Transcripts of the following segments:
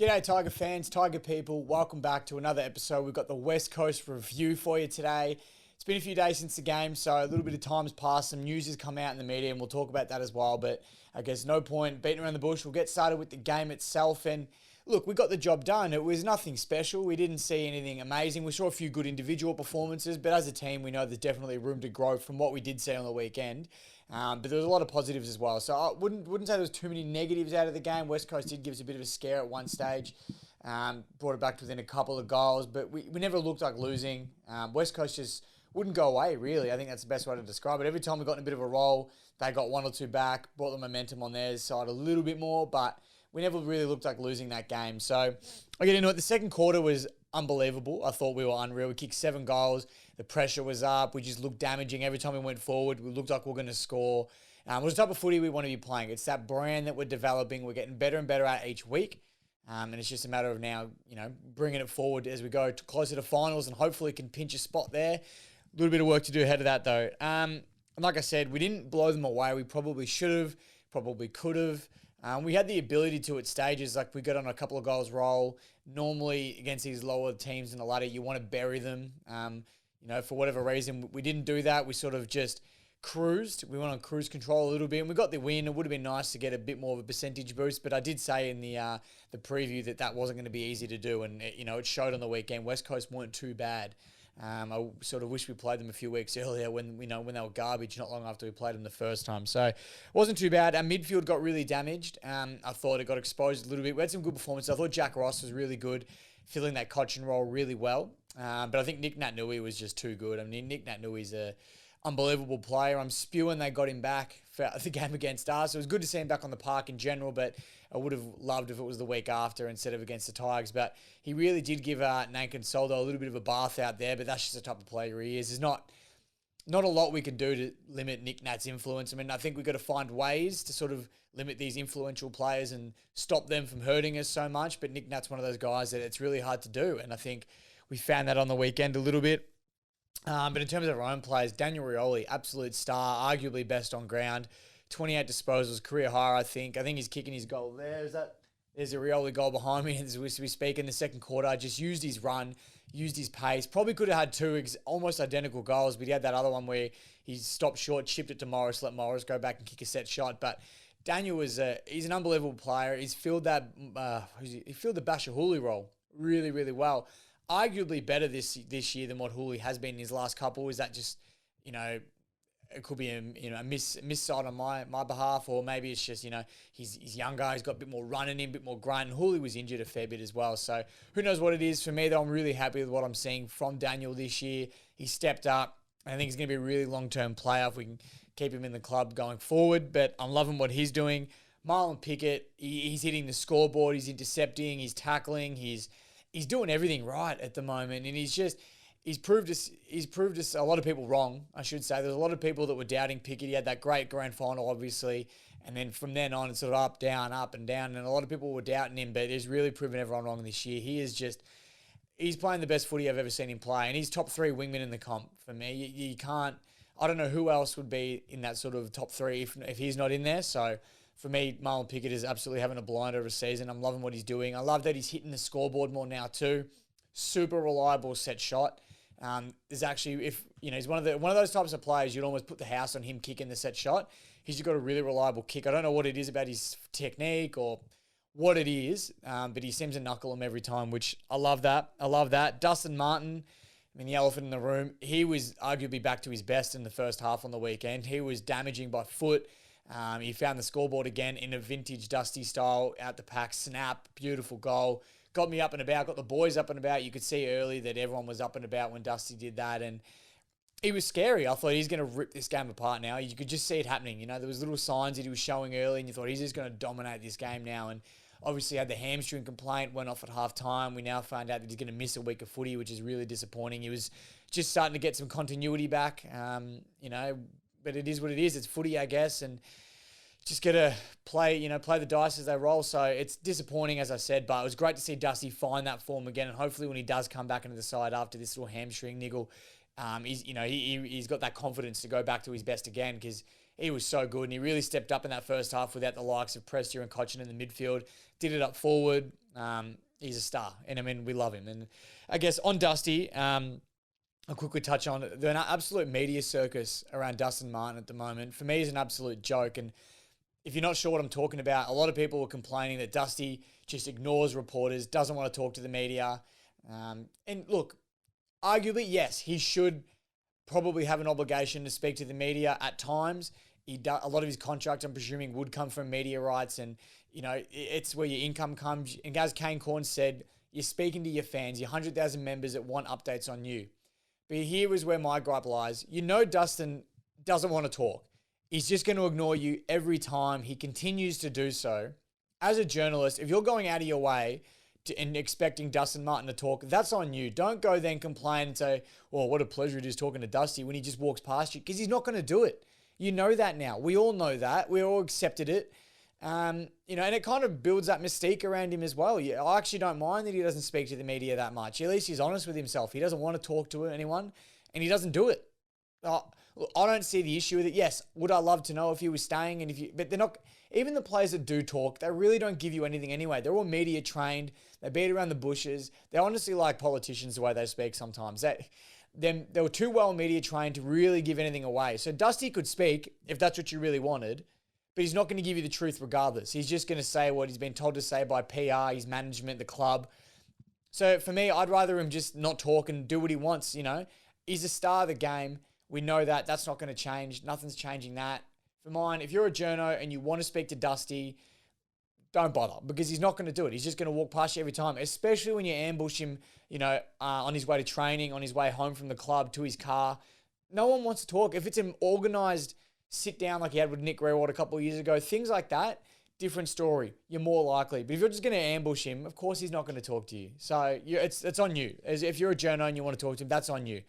G'day Tiger fans, Tiger people, welcome back to another episode. We've got the West Coast review for you today. It's been a few days since the game, so a little bit of time has passed. Some news has come out in the media and we'll talk about that as well, but I guess no point beating around the bush. We'll get started with the game itself and look, we got the job done. It was nothing special. We didn't see anything amazing. We saw a few good individual performances, but as a team, we know there's definitely room to grow from what we did see on the weekend. But there was a lot of positives as well. So I wouldn't say there was too many negatives out of the game. West Coast did give us a bit of a scare at one stage. Brought it back to within a couple of goals, but we never looked like losing. West Coast just wouldn't go away, really. I think that's the best way to describe it. Every time we got in a bit of a roll, they got one or two back, brought the momentum on their side a little bit more, but we never really looked like losing that game. So I get into it. The second quarter was unbelievable. I thought we were unreal. We kicked 7 goals. The pressure was up. We just looked damaging. Every time we went forward, we looked like we were going to score. It was the type of footy we want to be playing. It's that brand that we're developing. We're getting better and better at each week. And it's just a matter of now, bringing it forward as we go closer to finals and hopefully can pinch a spot there. A little bit of work to do ahead of that, though. And like I said, we didn't blow them away. We probably should have, probably could have. We had the ability to at stages, like we got on a couple of goals roll. Normally against these lower teams in the ladder, you want to bury them. For whatever reason, we didn't do that. We sort of just cruised. We went on cruise control a little bit, and we got the win. It would have been nice to get a bit more of a percentage boost, but I did say in the preview that wasn't going to be easy to do, and it showed on the weekend. West Coast weren't too bad. I sort of wish we played them a few weeks earlier when they were garbage, not long after we played them the first time. So it wasn't too bad. Our midfield got really damaged. I thought it got exposed a little bit. We had some good performances. I thought Jack Ross was really good, filling that Cochin role really well. But I think Nick Naitanui was just too good. I mean, Nick Naitanui's a unbelievable player. I'm spewing they got him back for the game against us. It was good to see him back on the park in general, but I would have loved if it was the week after instead of against the Tigers. But he really did give Nankin Soldo a little bit of a bath out there, but that's just the type of player he is. There's not a lot we can do to limit Nick Nat's influence. I mean, I think we've got to find ways to sort of limit these influential players and stop them from hurting us so much. But Nick Nat's one of those guys that it's really hard to do. And I think we found that on the weekend a little bit. But in terms of our own players, Daniel Rioli, absolute star, arguably best on ground. 28 disposals, career high, I think. I think he's kicking his goal there. There's a Rioli goal behind me as we speak in the second quarter. Just used his run, used his pace. Probably could have had two almost identical goals, but he had that other one where he stopped short, chipped it to Morris, let Morris go back and kick a set shot. But Daniel he's an unbelievable player. He's filled that he filled the Basher Hooley role really, really well. Arguably better this year than what Hooley has been in his last couple. Is that just, it could be a miss side on my behalf, or maybe it's just, he's younger, he's got a bit more run in him, a bit more grind, and Hooley was injured a fair bit as well. So who knows what it is. For me, though, I'm really happy with what I'm seeing from Daniel this year. He stepped up. I think he's going to be a really long-term player if we can keep him in the club going forward, but I'm loving what he's doing. Marlon Pickett, he's hitting the scoreboard, he's intercepting, he's tackling, he's doing everything right at the moment, and he's proved us a lot of people wrong, I should say. There's a lot of people that were doubting Pickett. He had that great grand final, obviously, and then from then on it's sort of up and down, and a lot of people were doubting him, but he's really proven everyone wrong this year. He's playing the best footy I've ever seen him play, and he's top 3 wingman in the comp for me. You can't, I don't know who else would be in that sort of top 3 if he's not in there. So for me, Marlon Pickett is absolutely having a blinder of a season. I'm loving what he's doing. I love that he's hitting the scoreboard more now too. Super reliable set shot. There's actually, he's one of those types of players you'd almost put the house on him kicking the set shot. He's just got a really reliable kick. I don't know what it is about his technique or what it is, but he seems to knuckle him every time, which I love that. Dustin Martin, the elephant in the room, he was arguably back to his best in the first half on the weekend. He was damaging by foot. He found the scoreboard again in a vintage Dusty style, out the pack, snap, beautiful goal. Got me up and about, got the boys up and about. You could see early that everyone was up and about when Dusty did that, and he was scary. I thought he's going to rip this game apart now. You could just see it happening. There was little signs that he was showing early, and you thought he's just going to dominate this game now. And obviously had the hamstring complaint, went off at half time. We now find out that he's going to miss a week of footy, which is really disappointing. He was just starting to get some continuity back, but it is what it is. It's footy, I guess, and just got to play the dice as they roll. So it's disappointing, as I said, but it was great to see Dusty find that form again. And hopefully when he does come back into the side after this little hamstring niggle, he's got that confidence to go back to his best again, because he was so good, and he really stepped up in that first half without the likes of Prestia and Cochin in the midfield. Did it up forward. He's a star, and I mean, we love him. And I guess on Dusty, I'll quickly touch on it. There's an absolute media circus around Dustin Martin at the moment. For me, he's an absolute joke. And if you're not sure what I'm talking about, a lot of people are complaining that Dusty just ignores reporters, doesn't want to talk to the media. And look, arguably, yes, he should probably have an obligation to speak to the media at times. A lot of his contract, I'm presuming, would come from media rights, and it's where your income comes. And as Kane Corn said, you're speaking to your fans, your 100,000 members that want updates on you. But here is where my gripe lies. Dustin doesn't want to talk. He's just going to ignore you every time. He continues to do so. As a journalist, if you're going out of your way and expecting Dustin Martin to talk, that's on you. Don't go then complain and say, "Oh, what a pleasure it is talking to Dusty," when he just walks past you, because he's not going to do it. You know that now. We all know that. We all accepted it. And it kind of builds that mystique around him as well. I actually don't mind that he doesn't speak to the media that much. At least he's honest with himself. He doesn't want to talk to anyone, and he doesn't do it. I don't see the issue with it. Yes, would I love to know if he was staying? But they're not. Even the players that do talk, they really don't give you anything anyway. They're all media trained. They beat around the bushes. They're honestly like politicians the way they speak sometimes. They were too well media trained to really give anything away. So Dusty could speak if that's what you really wanted, but he's not going to give you the truth regardless. He's just going to say what he's been told to say by PR, his management, the club. So for me, I'd rather him just not talk and do what he wants. He's a star of the game. We know that. That's not going to change. Nothing's changing that. For mine, if you're a journo and you want to speak to Dusty, don't bother, because he's not going to do it. He's just going to walk past you every time, especially when you ambush him, on his way to training, on his way home from the club to his car. No one wants to talk. If it's an organised sit down like he had with Nick Reward a couple of years ago, things like that, different story. You're more likely. But if you're just going to ambush him, of course he's not going to talk to you. So it's on you. If you're a journo and you want to talk to him, that's on you.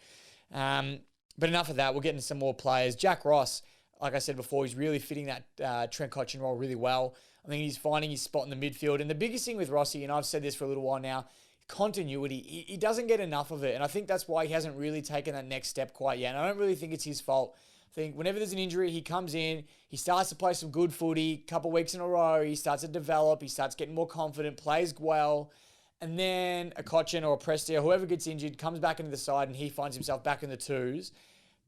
But enough of that. We'll get into some more players. Jack Ross, like I said before, he's really fitting that Trent Cotchin role really well. I think he's finding his spot in the midfield. And the biggest thing with Rossi, and I've said this for a little while now, continuity. He doesn't get enough of it. And I think that's why he hasn't really taken that next step quite yet. And I don't really think it's his fault. I think whenever there's an injury, he comes in, he starts to play some good footy, couple of weeks in a row, he starts to develop, he starts getting more confident, plays well. And then a Cochin or a Prestia, whoever gets injured, comes back into the side and he finds himself back in the twos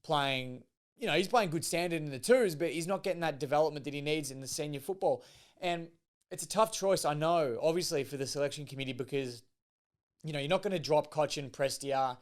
playing, he's playing good standard in the twos, but he's not getting that development that he needs in the senior football. And it's a tough choice, I know, obviously, for the selection committee, because, you're not going to drop Cochin, Prestia,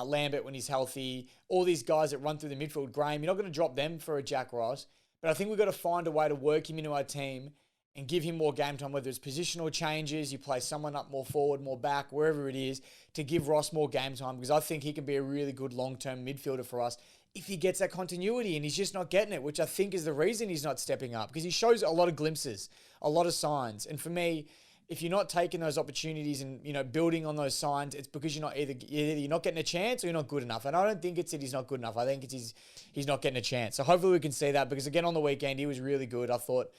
Lambert when he's healthy, all these guys that run through the midfield, Graham, you're not going to drop them for a Jack Ross. But I think we've got to find a way to work him into our team and give him more game time, whether it's positional changes, you play someone up more forward, more back, wherever it is, to give Ross more game time, because I think he can be a really good long-term midfielder for us if he gets that continuity, and he's just not getting it, which I think is the reason he's not stepping up, because he shows a lot of glimpses, a lot of signs. And for me, if you're not taking those opportunities and, building on those signs, it's because you're not getting a chance or you're not good enough. And I don't think it's that he's not good enough. I think it's he's not getting a chance. So hopefully we can see that, because again, on the weekend, he was really good. I thought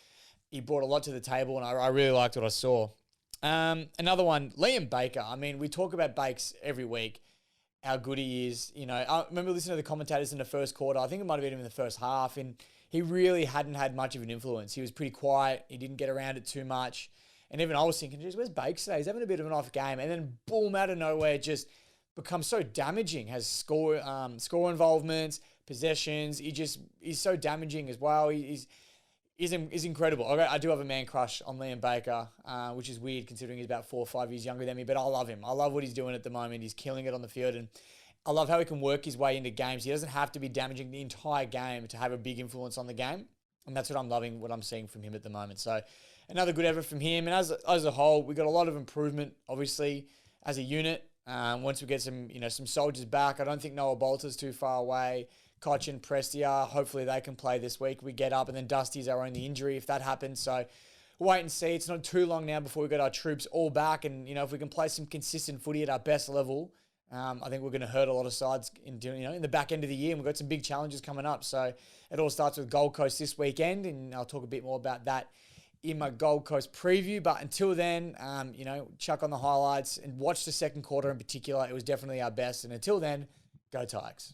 he brought a lot to the table, and I really liked what I saw. Another one, Liam Baker. I mean, we talk about Bakes every week, how good he is. I remember listening to the commentators in the first quarter. I think it might have been him in the first half, and he really hadn't had much of an influence. He was pretty quiet. He didn't get around it too much. And even I was thinking, geez, where's Bakes today? He's having a bit of an off game. And then boom, out of nowhere, just becomes so damaging. Has score involvements, possessions. He's so damaging as well. He's incredible. I do have a man crush on Liam Baker, which is weird considering he's about 4 or 5 years younger than me, but I love him. I love what he's doing at the moment. He's killing it on the field, and I love how he can work his way into games. He doesn't have to be damaging the entire game to have a big influence on the game, and that's what I'm loving, what I'm seeing from him at the moment. So another good effort from him, and as a whole, we got a lot of improvement, obviously, as a unit. Once we get some soldiers back, I don't think Noah Bolter's too far away. Cochin, Prestia, hopefully they can play this week. We get up, and then Dusty's our only injury if that happens. So wait and see. It's not too long now before we got our troops all back, and if we can play some consistent footy at our best level, I think we're going to hurt a lot of sides in the back end of the year. And we've got some big challenges coming up. So it all starts with Gold Coast this weekend, and I'll talk a bit more about that in my Gold Coast preview. But until then, chuck on the highlights and watch the second quarter in particular. It was definitely our best. And until then, go Tigers.